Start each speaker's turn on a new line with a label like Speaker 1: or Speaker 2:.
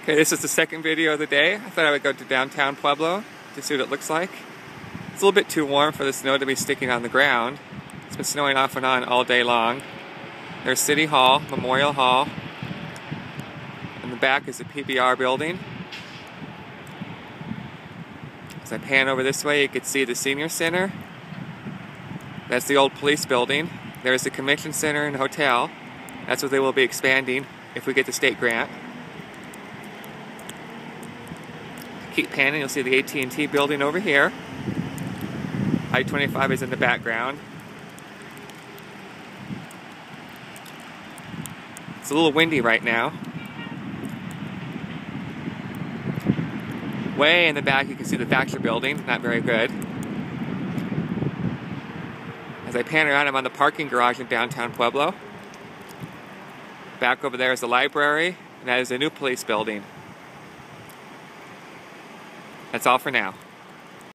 Speaker 1: Okay, this is the second video of the day. I thought I would go to downtown Pueblo to see what it looks like. It's a little bit too warm for the snow to be sticking on the ground. It's been snowing off and on all day long. There's City Hall, Memorial Hall. In the back is the PBR building. As I pan over this way, you can see the Senior Center. That's the old police building. There's the Convention Center and Hotel. That's what they will be expanding if we get the state grant. Keep panning, you'll see the AT&T building over here. I-25 is in the background. It's a little windy right now. Way in the back you can see the Thatcher building, not very good. As I pan around, I'm on the parking garage in downtown Pueblo. Back over there is the library, and that is the new police building. That's all for now.